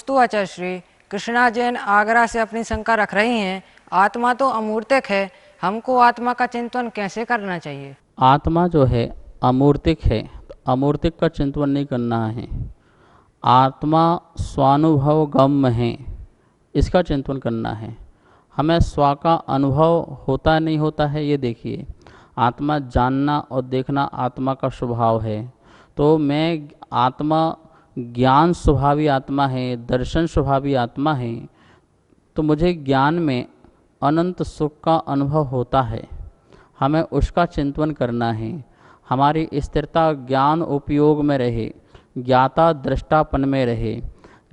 नमोस्तु आचार्य श्री। कृष्णा जैन आगरा से अपनी शंका रख रही हैं, आत्मा तो अमूर्तिक है, हमको आत्मा का चिंतन कैसे करना चाहिए? आत्मा जो है अमूर्तिक है, तो अमूर्तिक का चिंतन नहीं करना है। आत्मा स्वानुभव गम्य है, इसका चिंतन करना है। हमें स्व का अनुभव होता नहीं होता है, ये देखिए। आत्मा जानना और देखना आत्मा का स्वभाव है। तो मैं आत्मा ज्ञान स्वभावी आत्मा है, दर्शन स्वभावी आत्मा है, तो मुझे ज्ञान में अनंत सुख का अनुभव होता है। हमें उसका चिंतन करना है। हमारी स्थिरता ज्ञान उपयोग में रहे, ज्ञाता दृष्टापन में रहे।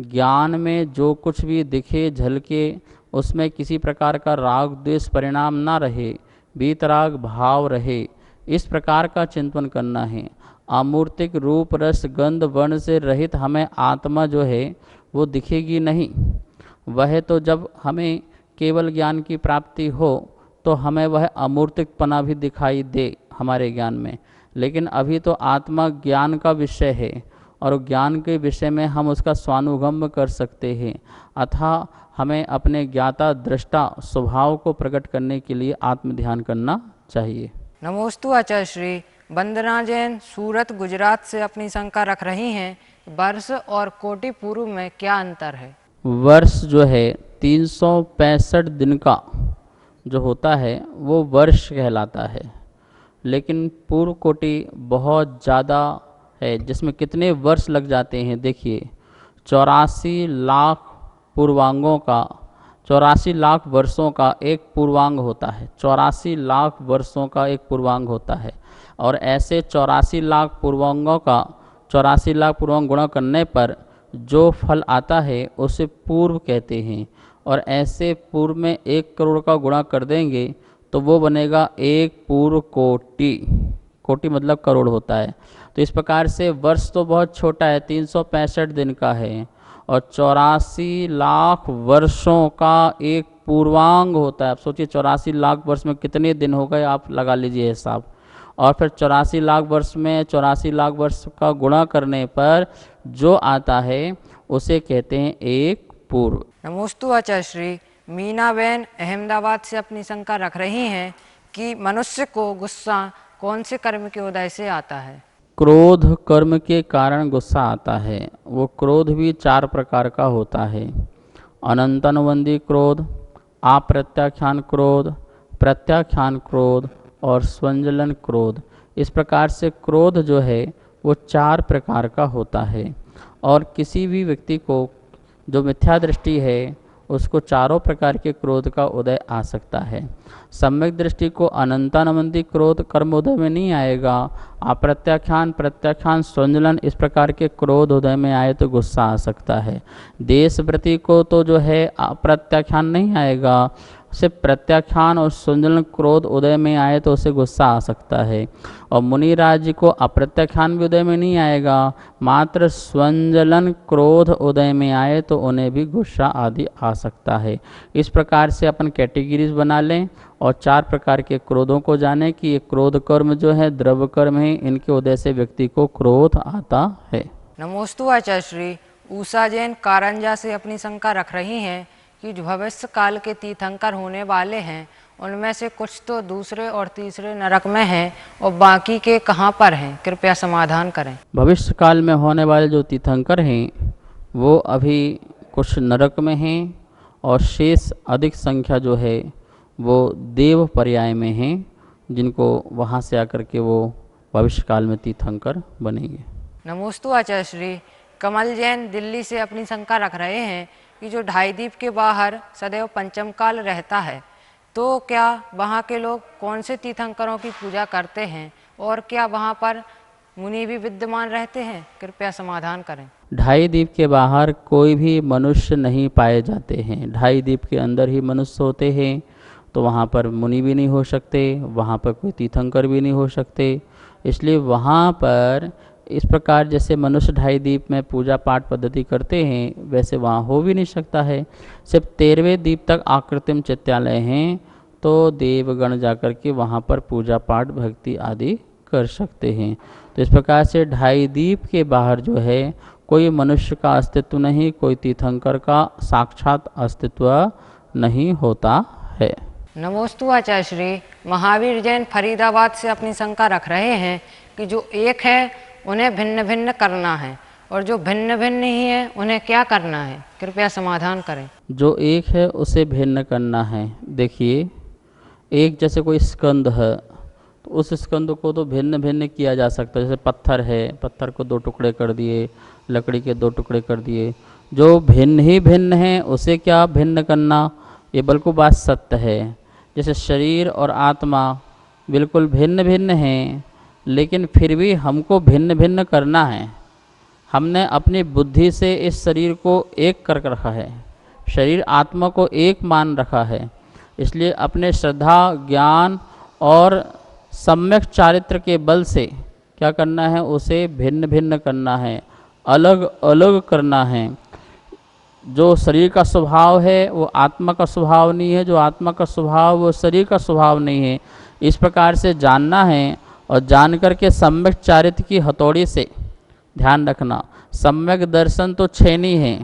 ज्ञान में जो कुछ भी दिखे झलके, उसमें किसी प्रकार का राग द्वेष परिणाम ना रहे, वीतराग भाव रहे। इस प्रकार का चिंतन करना है। अमूर्तिक रूप रस गंध वर्ण से रहित हमें आत्मा जो है वो दिखेगी नहीं। वह तो जब हमें केवल ज्ञान की प्राप्ति हो तो हमें वह अमूर्तिकपना भी दिखाई दे हमारे ज्ञान में। लेकिन अभी तो आत्मा ज्ञान का विषय है और ज्ञान के विषय में हम उसका स्वानुगम्य कर सकते हैं। अतः हमें अपने ज्ञाता दृष्टा स्वभाव को प्रकट करने के लिए आत्म ध्यान करना चाहिए। नमोस्तु आचार्य श्री। वंदना जैन सूरत गुजरात से अपनी शंका रख रही हैं, वर्ष और कोटि पूर्व में क्या अंतर है? वर्ष जो है 365 दिन का जो होता है वो वर्ष कहलाता है, लेकिन पूर्व कोटि बहुत ज़्यादा है, जिसमें कितने वर्ष लग जाते हैं। देखिए 84 लाख पूर्वांगों का, 84 लाख वर्षों का एक पूर्वांग होता है। 84 लाख वर्षों का एक पूर्वांग होता है। और ऐसे 84 लाख पूर्वांगों का 84 लाख पूर्वांग गुणा करने पर जो फल आता है उसे पूर्व कहते हैं। और ऐसे पूर्व में 1 करोड़ का गुणा कर देंगे तो वो बनेगा 1 पूर्व कोटि। कोटि मतलब करोड़ होता है। तो इस प्रकार से वर्ष तो बहुत छोटा है, 365 दिन का है, और 84 लाख वर्षों का एक पूर्वांग होता है। आप सोचिए 84 लाख वर्ष में कितने दिन हो गए, आप लगा लीजिए हिसाब। और फिर 84 लाख वर्ष में 84 लाख वर्ष का गुणा करने पर जो आता है उसे कहते हैं एक पूर्व। नमोस्तु आचार्य श्री। मीना बहन अहमदाबाद से अपनी शंका रख रही हैं कि मनुष्य को गुस्सा कौन से कर्म के उदय से आता है? क्रोध कर्म के कारण गुस्सा आता है। वो क्रोध भी 4 प्रकार का होता है। अनंतानुबंधी क्रोध, अप्रत्याख्यान क्रोध, प्रत्याख्यान क्रोध और स्वंजलन क्रोध। इस प्रकार से क्रोध जो है वो 4 प्रकार का होता है। और किसी भी व्यक्ति को जो मिथ्या दृष्टि है उसको चारों प्रकार के क्रोध का उदय आ सकता है। सम्यक दृष्टि को अनंतानुबंधी क्रोध कर्म उदय में नहीं आएगा। अप्रत्याख्यान, प्रत्याख्यान, स्वंजलन इस प्रकार के क्रोध उदय में आए तो गुस्सा आ सकता है। देश प्रति को तो जो है अप्रत्याख्यान नहीं आएगा, सिर्फ प्रत्याख्यान और स्वंजलन क्रोध उदय में आए तो उसे गुस्सा आ सकता है। और मुनि राज्य को अप्रत्याख्यान भी उदय में नहीं आएगा, मात्र स्वंजलन क्रोध उदय में आए तो उन्हें भी गुस्सा आदि आ सकता है। इस प्रकार से अपन कैटेगरीज बना लें और 4 प्रकार के क्रोधों को जानें कि ये क्रोध कर्म जो है द्रव्य कर्म है, इनके उदय से व्यक्ति को क्रोध आता है। नमोस्तु आचार्य श्री। उषा जैन कारंजा से अपनी शंका रख रही हैं कि जो भविष्य काल के तीर्थंकर होने वाले हैं उनमें से कुछ तो दूसरे और तीसरे नरक में हैं और बाकी के कहाँ पर हैं, कृपया समाधान करें। भविष्य काल में होने वाले जो तीर्थंकर हैं वो अभी कुछ नरक में हैं और शेष अधिक संख्या जो है वो देव पर्याय में हैं, जिनको वहाँ से आकर के वो भविष्य काल में तीर्थंकर बनेंगे। नमोस्तु आचार्य श्री। कमल जैन दिल्ली से अपनी शंका रख रहे हैं कि जो ढाई दीप के बाहर सदैव पंचम काल रहता है, तो क्या वहाँ के लोग कौन से तीर्थंकरों की पूजा करते हैं और क्या वहाँ पर मुनि भी विद्यमान रहते हैं, कृपया समाधान करें। ढाई दीप के बाहर कोई भी मनुष्य नहीं पाए जाते हैं। ढाई दीप के अंदर ही मनुष्य होते हैं, तो वहाँ पर मुनि भी नहीं हो सकते, वहाँ पर कोई तीर्थंकर भी नहीं हो सकते। इसलिए वहाँ पर इस प्रकार जैसे मनुष्य ढाई दीप में पूजा पाठ पद्धति करते हैं वैसे वहाँ हो भी नहीं सकता है। सिर्फ 13वें दीप तक आकृतिम चित्तालय हैं, तो देवगण जाकर के वहाँ पर पूजा पाठ भक्ति आदि कर सकते हैं। तो इस प्रकार से ढाई दीप के बाहर जो है कोई मनुष्य का अस्तित्व नहीं, कोई तीर्थंकर का साक्षात अस्तित्व नहीं होता है। नमोस्तु आचार्य श्री। महावीर जैन फरीदाबाद से अपनी शंका रख रहे हैं कि जो एक है उन्हें भिन्न भिन्न करना है और जो भिन्न भिन्न ही है उन्हें क्या करना है, कृपया समाधान करें। जो एक है उसे भिन्न करना है। देखिए, एक जैसे कोई स्कंद है तो उस स्कंद को तो भिन्न भिन्न किया जा सकता है। जैसे पत्थर है, पत्थर को 2 टुकड़े कर दिए, लकड़ी के 2 टुकड़े कर दिए। जो भिन्न ही भिन्न है उसे क्या भिन्न करना, ये बिल्कुल बात सत्य है। जैसे शरीर और आत्मा बिल्कुल भिन्न भिन्न हैं, लेकिन फिर भी हमको भिन्न भिन्न करना है। हमने अपनी बुद्धि से इस शरीर को एक कर रखा है, शरीर आत्मा को एक मान रखा है। इसलिए अपने श्रद्धा, ज्ञान और सम्यक चारित्र के बल से क्या करना है, उसे भिन्न भिन्न करना है, अलग अलग करना है। जो शरीर का स्वभाव है वो आत्मा का स्वभाव नहीं है, जो आत्मा का स्वभाव वो शरीर का स्वभाव नहीं है। इस प्रकार से जानना है और जान करके सम्यक चारित्र की हथौड़ी से ध्यान रखना। सम्यक दर्शन तो छेनी है,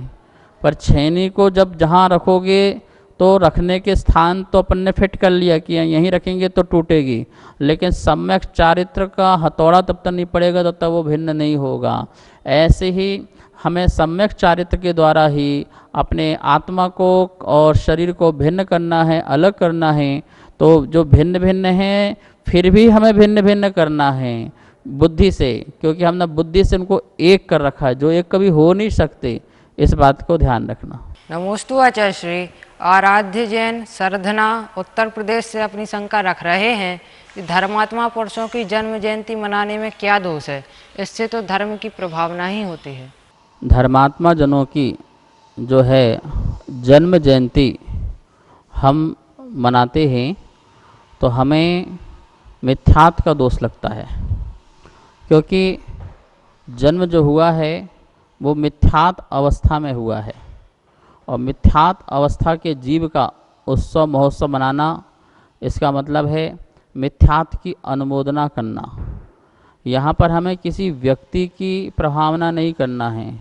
पर छेनी को जब जहाँ रखोगे तो रखने के स्थान तो अपन ने फिट कर लिया कि यहीं रखेंगे तो टूटेगी, लेकिन सम्यक चारित्र का हथौड़ा तब तक नहीं पड़ेगा तब तक वो भिन्न नहीं होगा। ऐसे ही हमें सम्यक चारित्र के द्वारा ही अपने आत्मा को और शरीर को भिन्न करना है, अलग करना है। तो जो भिन्न भिन्न हैं फिर भी हमें भिन्न भिन्न करना है बुद्धि से, क्योंकि हमने बुद्धि से उनको एक कर रखा है, जो एक कभी हो नहीं सकते। इस बात को ध्यान रखना। नमोस्तु आचार्य श्री। आराध्य जैन सरधना उत्तर प्रदेश से अपनी शंका रख रहे हैं कि धर्मात्मा पुरुषों की जन्म जयंती मनाने में क्या दोष है, इससे तो धर्म की प्रभावना ही होती है। धर्मात्मा जनों की जो है जन्म जयंती हम मनाते हैं तो हमें मिथ्यात्व का दोष लगता है, क्योंकि जन्म जो हुआ है वो मिथ्यात्व अवस्था में हुआ है, और मिथ्यात्व अवस्था के जीव का उत्सव महोत्सव मनाना, इसका मतलब है मिथ्यात्व की अनुमोदना करना। यहाँ पर हमें किसी व्यक्ति की प्रभावना नहीं करना है,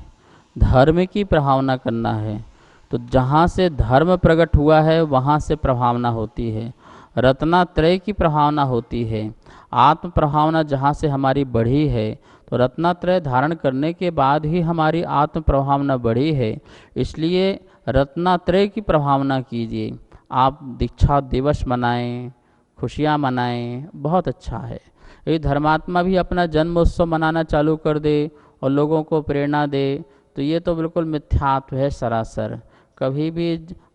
धर्म की प्रभावना करना है। तो जहाँ से धर्म प्रकट हुआ है वहाँ से प्रभावना होती है, रत्नात्रय की प्रभावना होती है। आत्म प्रभावना जहाँ से हमारी बढ़ी है, तो रत्नात्रय धारण करने के बाद ही हमारी आत्म प्रभावना बढ़ी है। इसलिए रत्नात्रय की प्रभावना कीजिए। आप दीक्षा दिवस मनाएं, खुशियाँ मनाएं, बहुत अच्छा है। यदि धर्मात्मा भी अपना जन्म उत्सव मनाना चालू कर दे और लोगों को प्रेरणा दे तो ये तो बिल्कुल मिथ्यात्व है सरासर। कभी भी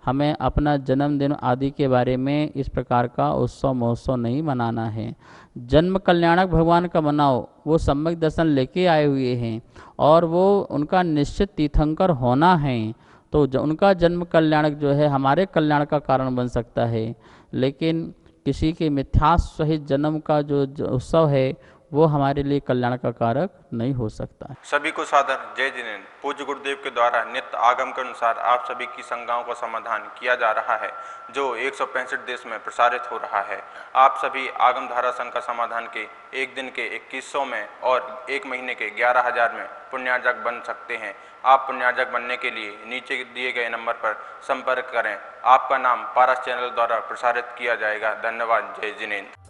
हमें अपना जन्मदिन आदि के बारे में इस प्रकार का उत्सव महोत्सव नहीं मनाना है। जन्म कल्याणक भगवान का मनाओ, वो सम्यक दर्शन लेके आए हुए हैं और वो उनका निश्चित तीर्थंकर होना है, तो उनका जन्म कल्याणक जो है हमारे कल्याण का कारण बन सकता है। लेकिन किसी के मिथ्यात्व सहित जन्म का जो उत्सव है वो हमारे लिए कल्याण का कारक नहीं हो सकता। सभी को सादर जय जिनेन्द्र। पूज्य गुरुदेव के द्वारा नित्य आगम के अनुसार आप सभी की शंकाओं का समाधान किया जा रहा है, जो 165 देश में प्रसारित हो रहा है। आप सभी आगम धारा संघ का समाधान के एक दिन के 2100 में और एक महीने के 11,000 में पुण्यार्जक बन सकते हैं। आप पुण्यार्जक बनने के लिए नीचे दिए गए नंबर पर संपर्क करें। आपका नाम पारस चैनल द्वारा प्रसारित किया जाएगा। धन्यवाद। जय जिनेन्द्र।